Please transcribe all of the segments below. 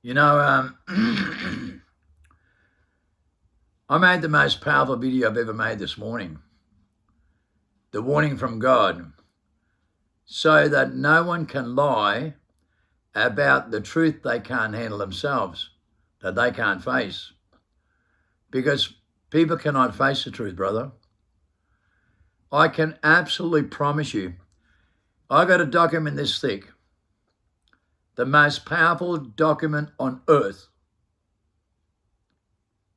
You know, I made the most powerful video I've ever made this morning. The warning from God, so that no one can lie about the truth they can't handle themselves, that they can't face. Because people cannot face the truth, brother. I can absolutely promise you, I got a document this thick, the most powerful document on earth.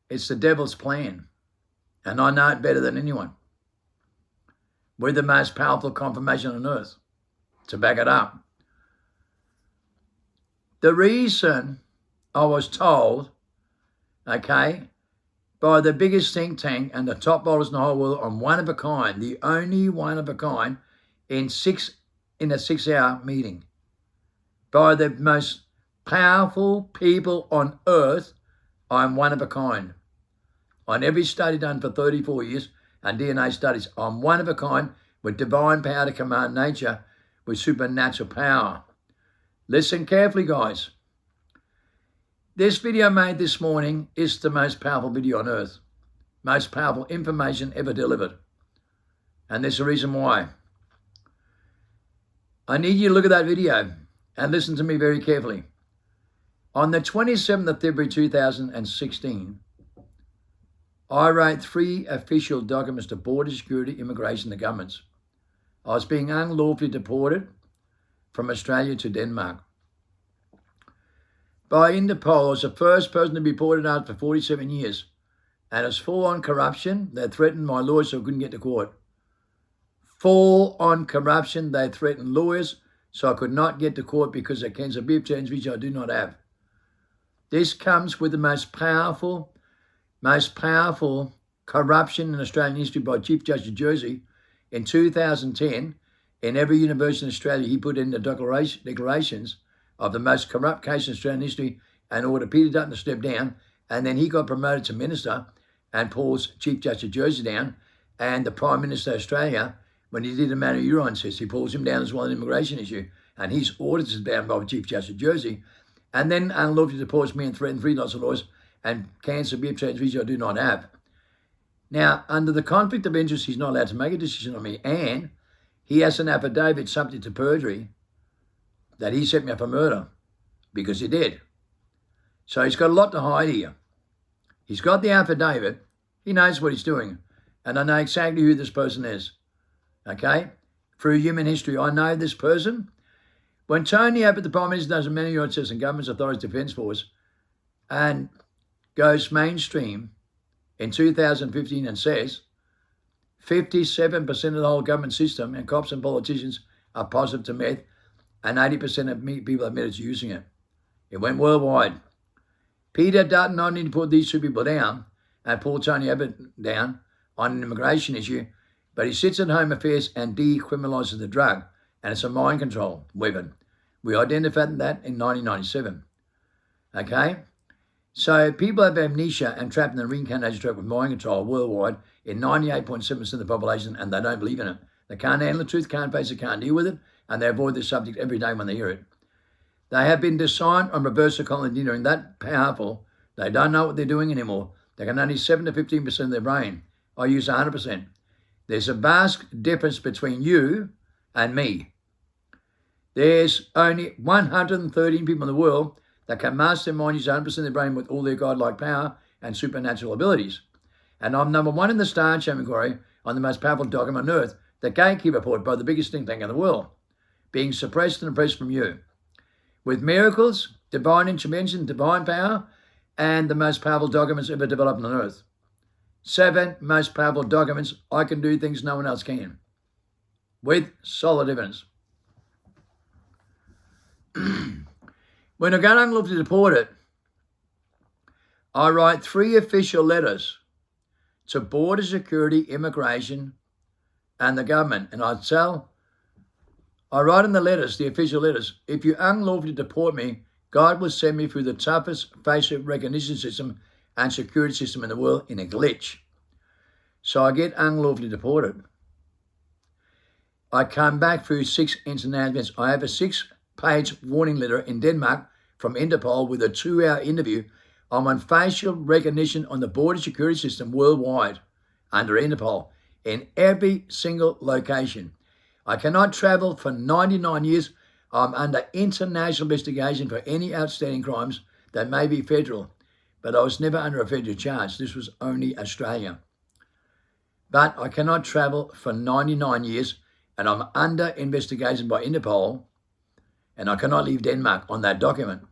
It's the devil's plan, and I know it better than anyone. We're the most powerful confirmation on earth to back it up. The reason I was told, okay, by the biggest think tank and the top bowlers in the whole world, I'm one of a kind, the only one of a kind in a 6-hour meeting. By the most powerful people on earth, I'm one of a kind. On every study done for 34 years and DNA studies, I'm one of a kind with divine power to command nature with supernatural power. Listen carefully, guys. This video made this morning is the most powerful video on earth. Most powerful information ever delivered. And there's a reason why. I need you to look at that video and listen to me very carefully. On the 27th of February 2016, I wrote 3 official documents to Border Security, Immigration, and the governments. I was being unlawfully deported from Australia to Denmark. By Interpol, I was the first person to be deported out for 47 years. And it's full-on corruption. They threatened my lawyers so I couldn't get to court. Full-on corruption. They threatened lawyers so I could not get to court because of cancer beef change, which I do not have. This comes with the most powerful corruption in Australian history by Chief Justice Jersey in 2010. In every university in Australia, he put in the declarations of the most corrupt case in Australian history and ordered Peter Dutton to step down. And then he got promoted to minister and pulls Chief Justice Jersey down. And the Prime Minister of Australia, when he did the Manu Urine test, he pulls him down as well, an immigration issue. And his audits is down by Chief Justice Jersey. And then unlawfully deports me and threatened 3 lots of lawyers and cancer beef change, which I do not have. Now, under the conflict of interest, he's not allowed to make a decision on me. And he has an affidavit subject to perjury that he set me up for murder, because he did. So he's got a lot to hide here. He's got the affidavit. He knows what he's doing. And I know exactly who this person is. Okay? Through human history, I know this person. When Tony Abbott, the Prime Minister, does a many tests and government's authorities defence force and goes mainstream in 2015 and says 57% of the whole government system and cops and politicians are positive to meth, and 80% of people admitted to using it. It went worldwide. Peter Dutton, I need to put these 2 people down and pull Tony Abbott down on an immigration issue, but he sits at Home Affairs and decriminalises the drug, and it's a mind control weapon. We identified that in 1997. Okay? So people have amnesia and trapped in the reincarnation trap with mind control worldwide in 98.7% of the population, and they don't believe in it. They can't handle the truth, can't face it, can't deal with it, and they avoid the subject every day when they hear it. They have been designed on reverse psychology engineering that powerful, they don't know what they're doing anymore. They can only 7 to 15% of their brain. I use 100%. There's a vast difference between you and me. There's only 113 people in the world that can master their mind, use 100% of their brain with all their godlike power and supernatural abilities. And I'm number 1 in the star, Chairman Corey, on the most powerful document on earth, the Gatekeeper Report by the biggest think tank in the world, being suppressed and oppressed from you. With miracles, divine intervention, divine power, and the most powerful documents ever developed on earth. 7 most powerful documents. I can do things no one else can. With solid evidence. When I got unlawfully deported, I write 3 official letters to Border Security, Immigration, and the government. And I write in the letters, the official letters, if you unlawfully deport me, God will send me through the toughest facial recognition system and security system in the world in a glitch. So I get unlawfully deported. I come back through 6 international events. I have a 6-page warning letter in Denmark from Interpol with a 2-hour interview. I'm on facial recognition on the border security system worldwide under Interpol in every single location. I cannot travel for 99 years. I'm under international investigation for any outstanding crimes that may be federal, but I was never under a federal charge. This was only Australia. But I cannot travel for 99 years, and I'm under investigation by Interpol, and I cannot leave Denmark on that document.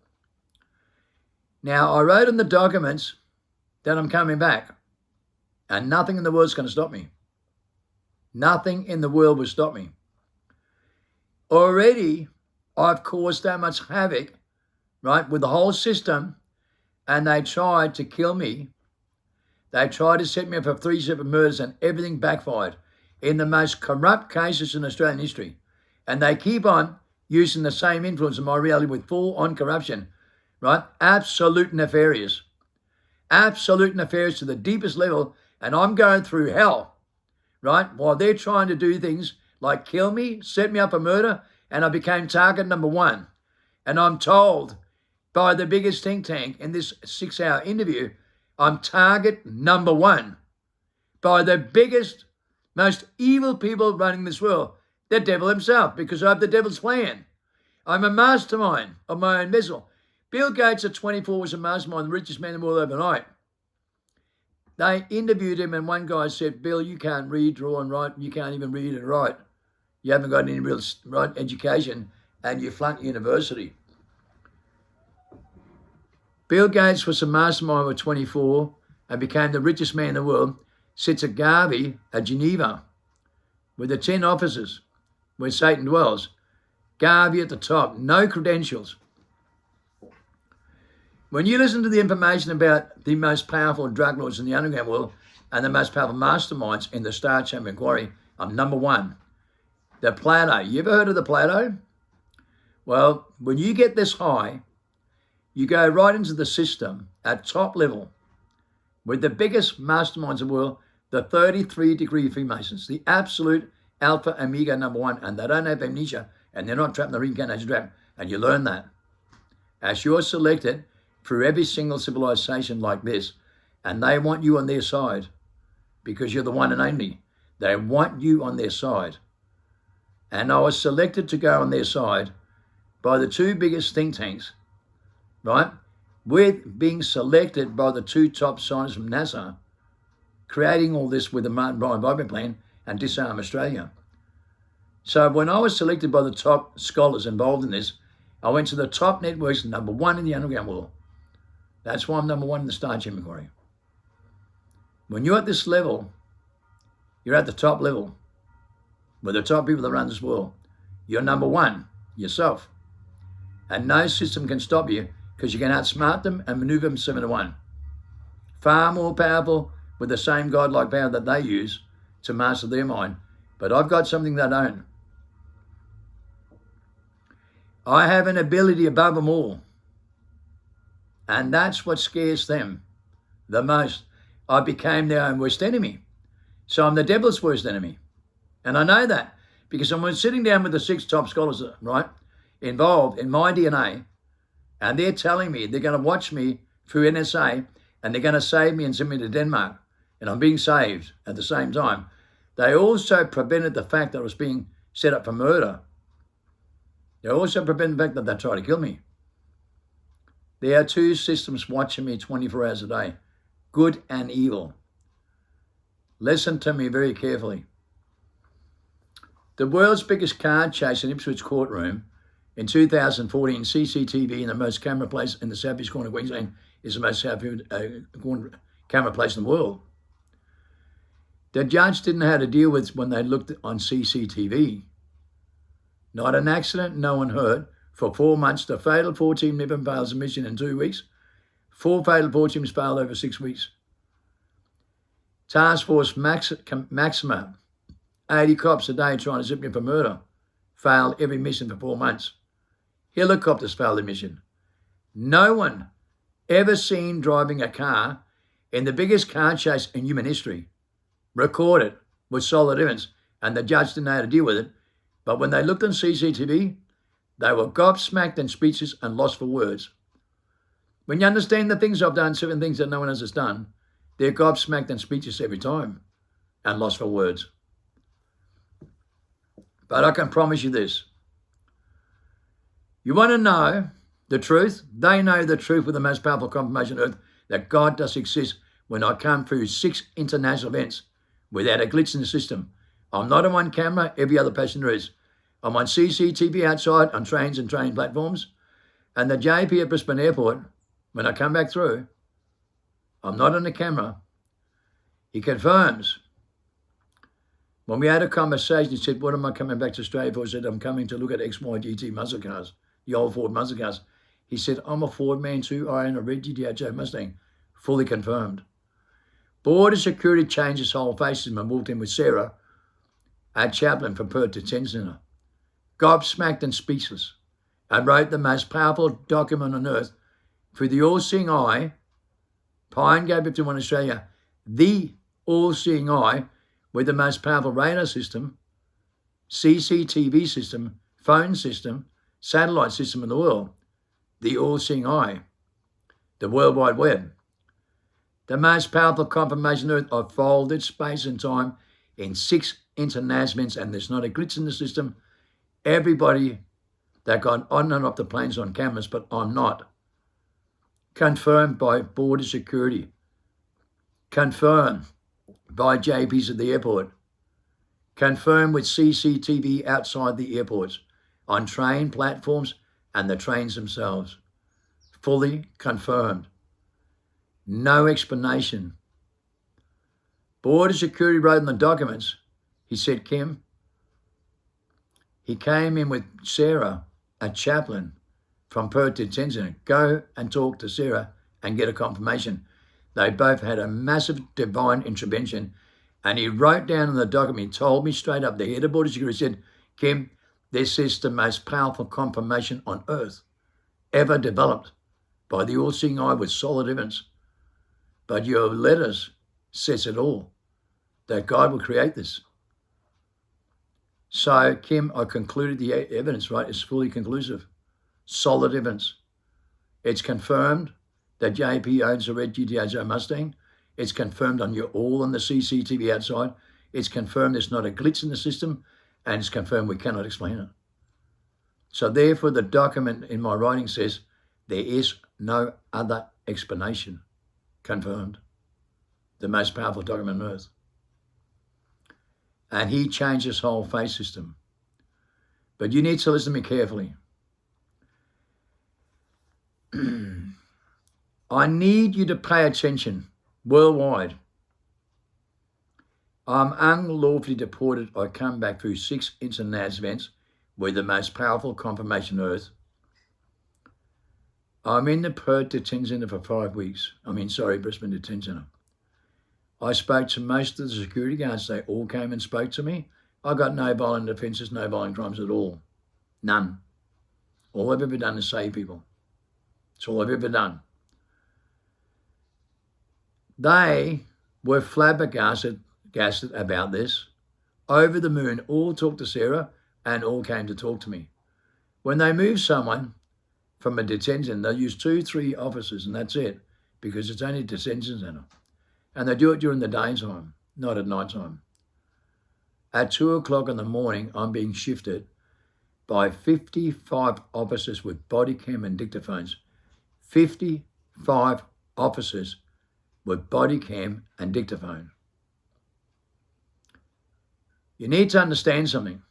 Now, I wrote in the documents that I'm coming back, and nothing in the world is going to stop me. Nothing in the world will stop me. Already, I've caused that much havoc, right, with the whole system, and they tried to kill me. They tried to set me up for 3 separate murders, and everything backfired in the most corrupt cases in Australian history. And they keep on using the same influence in my reality with full-on corruption, right? Absolute nefarious to the deepest level, and I'm going through hell, right? While they're trying to do things like kill me, set me up for murder, and I became target number 1. And I'm told by the biggest think tank in this 6-hour interview, I'm target number 1 by the biggest, most evil people running this world, the devil himself, because I have the devil's plan. I'm a mastermind of my own vessel. Bill Gates at 24 was a mastermind, the richest man in the world overnight. They interviewed him, and one guy said, Bill, you can't read, draw, and write. You can't even read and write. You haven't got any real right education, and you flunked university. Bill Gates was a mastermind at 24 and became the richest man in the world. Sits at Garvey at Geneva with the 10 officers where Satan dwells. Garvey at the top, no credentials. When you listen to the information about the most powerful drug lords in the underground world and the most powerful masterminds in the Star Chamber Inquiry, I'm number 1. The Plateau. You ever heard of the Plateau? Well, when you get this high, you go right into the system at top level with the biggest masterminds in the world, the 33-degree Freemasons, the absolute alpha omega number 1, and they don't have amnesia, and they're not trapped in the reincarnation trap, and you learn that. As you're selected through every single civilization like this, and they want you on their side because you're the one and only. They want you on their side. And I was selected to go on their side by the 2 biggest think tanks, right? With being selected by the 2 top scientists from NASA, creating all this with the Martin Bryan Bobby plan and Disarm Australia. So when I was selected by the top scholars involved in this, I went to the top networks, number 1 in the underground world. That's why I'm number 1 in the Star Chamber Inquiry. When you're at this level, you're at the top level with the top people that run this world. You're number 1 yourself. And no system can stop you because you can outsmart them and maneuver them 7-1. Far more powerful with the same godlike power that they use to master their mind. But I've got something they don't. I have an ability above them all. And that's what scares them the most. I became their own worst enemy. So I'm the devil's worst enemy. And I know that because I'm sitting down with the 6 top scholars, right, involved in my DNA, and they're telling me they're going to watch me through NSA and they're going to save me and send me to Denmark. And I'm being saved at the same time. They also prevented the fact that I was being set up for murder. They also prevented the fact that they tried to kill me. There are 2 systems watching me 24 hours a day, good and evil. Listen to me very carefully. The world's biggest car chase in Ipswich courtroom in 2014, CCTV in the most camera place in the southeast corner of Queensland is the most camera place in the world. The judge didn't know how to deal with when they looked on CCTV. Not an accident, no one hurt. For 4 months, the fatal 4 team never fails a mission in 2 weeks. 4 fatal 4 teams failed over 6 weeks. Task Force Maxima, 80 cops a day trying to zip me for murder, failed every mission for 4 months. Helicopters failed the mission. No one ever seen driving a car in the biggest car chase in human history, recorded with solid evidence, and the judge didn't know how to deal with it. But when they looked on CCTV, they were gobsmacked and speechless and lost for words. When you understand the things I've done, 7 things that no one else has done, they're gobsmacked and speechless every time and lost for words. But I can promise you this. You want to know the truth? They know the truth with the most powerful confirmation on earth that God does exist when I come through 6 international events without a glitch in the system. I'm not on one camera, every other passenger is. I'm on CCTV outside on trains and train platforms. And the JP at Brisbane Airport, when I come back through, I'm not on the camera. He confirms. When we had a conversation, he said, what am I coming back to Australia for? I said, I'm coming to look at XYGT muscle cars, the old Ford muscle cars. He said, I'm a Ford man too. I own a red GTHO Mustang. Fully confirmed. Border Security changed his whole face and walked in with Sarah, our chaplain from Perth Detention Centre, gobsmacked and speechless, and wrote the most powerful document on earth for the all-seeing eye. Pine gave it to one Australia, the all-seeing eye with the most powerful radar system, CCTV system, phone system, satellite system in the world, the all-seeing eye, the World Wide Web. The most powerful confirmation on earth of folded space and time in 6 international events, and there's not a glitch in the system. Everybody that got on and off the planes on cameras, but I'm not. Confirmed by Border Security. Confirmed by JPs at the airport. Confirmed with CCTV outside the airports, on train platforms and the trains themselves. Fully confirmed. No explanation. Border Security wrote in the documents, he said, Kim, he came in with Sarah, a chaplain from Perth Detention Centre. Go and talk to Sarah and get a confirmation. They both had a massive divine intervention. And he wrote down in the document, he told me straight up, the head of Border Security said, Kim, this is the most powerful confirmation on earth ever developed by the all-seeing eye with solid evidence. But your letters says it all, that God will create this. So, Kim, I concluded the evidence, right? It's fully conclusive. Solid evidence. It's confirmed that JP owns a red GTHO Mustang. It's confirmed on all on the CCTV outside. It's confirmed there's not a glitch in the system, and it's confirmed we cannot explain it. So therefore, the document in my writing says there is no other explanation. Confirmed. The most powerful document on earth. And he changed his whole face system. But you need to listen to me carefully. I need you to pay attention worldwide. I'm unlawfully deported. I come back through 6 international events with the most powerful confirmation on earth. I'm in the Perth Detention Centre for 5 weeks. Brisbane Detention Centre. I spoke to most of the security guards. They all came and spoke to me. I got no violent offences, no violent crimes at all. None. All I've ever done is save people. That's all I've ever done. They were flabbergasted about this. Over the moon, all talked to Sarah and all came to talk to me. When they move someone from a detention, they use 2-3 officers and that's it, because it's only a detention centre. And they do it during the daytime, not at night time. At 2 o'clock in the morning, I'm being shifted by 55 officers with body cam and dictaphones. 55 officers with body cam and dictaphone. You need to understand something.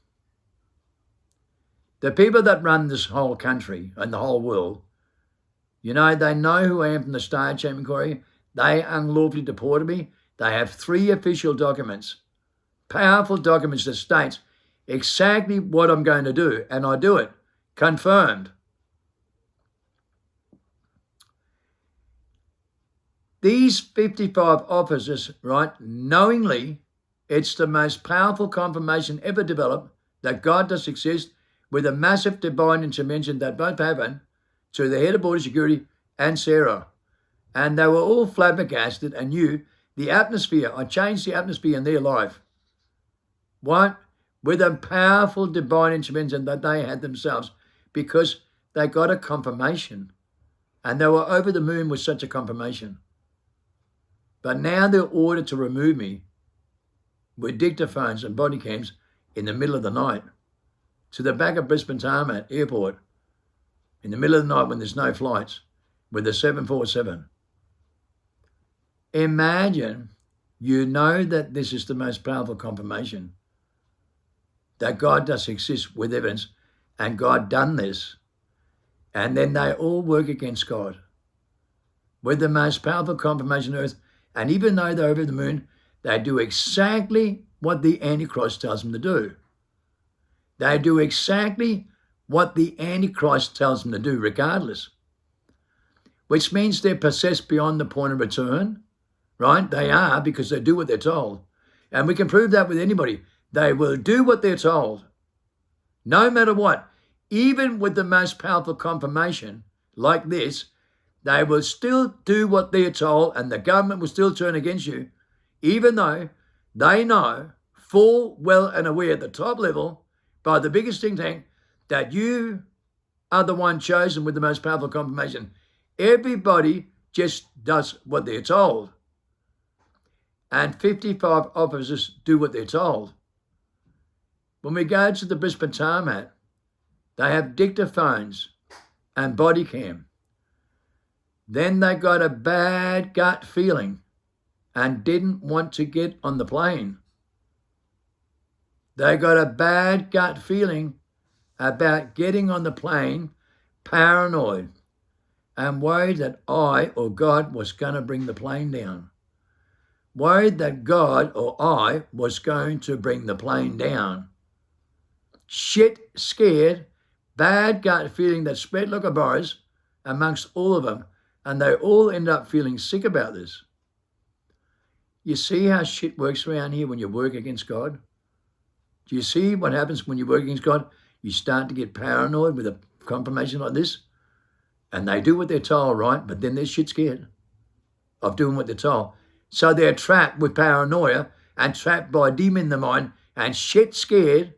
The people that run this whole country and the whole world, they know who I am from the Star Chamber Inquiry. They unlawfully deported me. They have 3 official documents, powerful documents that states exactly what I'm going to do, and I do it. Confirmed. These 55 officers, right, knowingly, it's the most powerful confirmation ever developed that God does exist with a massive divine intervention that both happened to the head of Border Security and Sarah. And they were all flabbergasted and knew the atmosphere. I changed the atmosphere in their life. What? With a powerful divine intervention that they had themselves, because they got a confirmation And they were over the moon with such a confirmation. But now they're ordered to remove me with dictaphones and body cams in the middle of the night to the back of Brisbane Tarmac Airport in the middle of the night when there's no flights with the 747. Imagine you know that this is the most powerful confirmation that God does exist with evidence, and God done this, and then they all work against God with the most powerful confirmation on earth. And even though they're over the moon, they do exactly what the Antichrist tells them to do. They do exactly what the Antichrist tells them to do regardless, which means they're possessed beyond the point of return, right? They are, because they do what they're told. And we can prove that with anybody. They will do what they're told, no matter what. Even with the most powerful confirmation like this, they will still do what they're told, and the government will still turn against you, even though they know full well and aware at the top level by the biggest think tank that you are the one chosen with the most powerful confirmation. Everybody just does what they're told. And 55 officers do what they're told. When we go to the Brisbane Tarmac, they have dictaphones and body cam. Then they got a bad gut feeling and didn't want to get on the plane. They got a bad gut feeling about getting on the plane, paranoid, and worried that I or God was going to bring the plane down. Worried that God or I was going to bring the plane down. Shit scared, bad gut feeling that spread like a virus amongst all of them, and they all end up feeling sick about this. You see how shit works around here when you work against God? Do you see what happens when you work against God? You start to get paranoid with a confirmation like this, and they do what they're told, right? But then they're shit scared of doing what they're told. So they're trapped with paranoia and trapped by a demon in the mind and shit scared,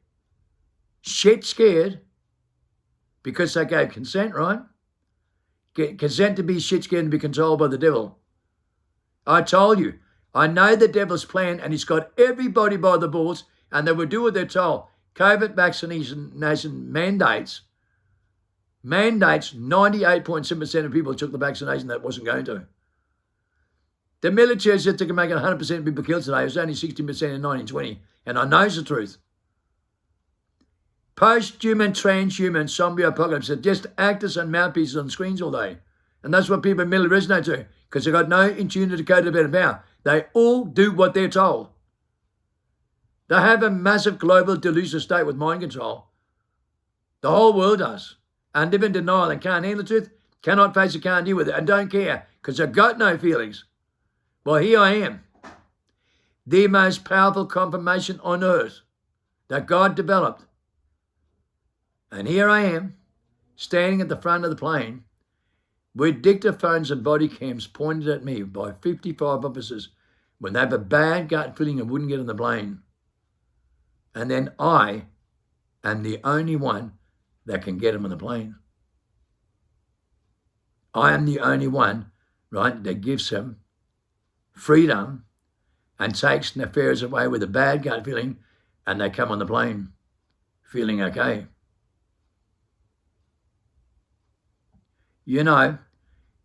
because they gave consent, right? Consent to be shit scared and be controlled by the devil. I told you, I know the devil's plan, and he's got everybody by the balls, and they will do what they're told. COVID vaccination mandates, 98.7% of people took the vaccination that wasn't going to. The military said they can make 100% of people killed today. It was only 60% in 1920, and I know it's the truth. Post-human, transhuman, zombie apocalypse are just actors and mouthpieces on screens all day. And that's what people immediately resonate to, because they've got no intuitive decoded better power. They all do what they're told. They have a massive global delusional state with mind control. The whole world does. And live in denial and can't handle the truth, cannot face it, can't deal with it, and don't care, because they've got no feelings. Well, here I am, the most powerful confirmation on earth that God developed. And here I am, standing at the front of the plane with dictaphones and body cams pointed at me by 55 officers when they have a bad gut feeling and wouldn't get on the plane. And then I am the only one that can get them on the plane. I am the only one, right, that gives them freedom and takes nefarious away with a bad gut feeling, and they come on the plane feeling okay. You know,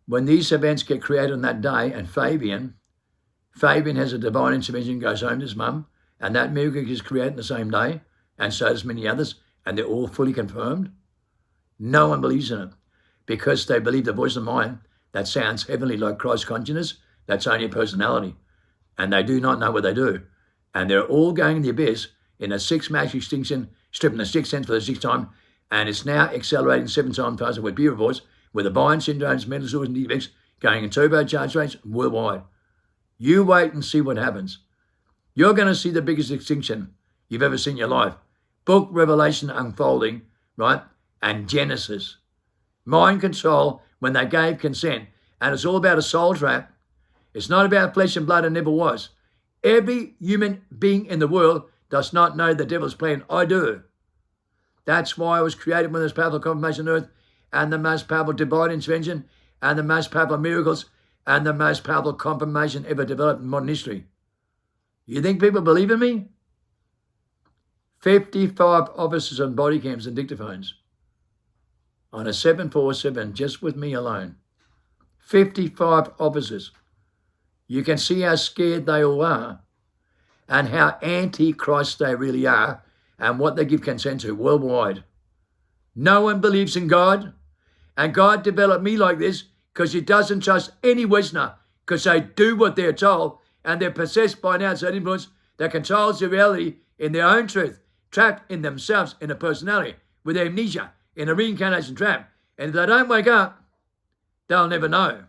when these events get created on that day, and Fabian has a divine intervention, goes home to his mum, and that miracle is created the same day, and so does many others, and they're all fully confirmed. No one believes in it because they believe the voice of mind that sounds heavenly like Christ consciousness. That's only a personality, and they do not know what they do. And they're all going in the abyss in a sixth mass extinction, stripping the sixth sense for the sixth time, and it's now accelerating 7 times faster with pure voice, with the Bayern syndromes, mental disorders, and defects going in turbocharged rates worldwide. You wait and see what happens. You're going to see the biggest extinction you've ever seen in your life. Book Revelation unfolding, right? And Genesis. Mind control when they gave consent. And it's all about a soul trap. It's not about flesh and blood, and never was. Every human being in the world does not know the devil's plan. I do. That's why I was created with this powerful confirmation on earth and the most powerful divine intervention and the most powerful miracles and the most powerful confirmation ever developed in modern history. You think people believe in me? 55 officers on body cams and dictaphones on a 747 just with me alone. 55 officers. You can see how scared they all are and how anti-Christ they really are and what they give consent to worldwide. No one believes in God, and God developed me like this because he doesn't trust any Westerner because they do what they're told and they're possessed by an outside influence that controls their reality in their own truth, trapped in themselves in a personality with amnesia in a reincarnation trap. And if they don't wake up, they'll never know.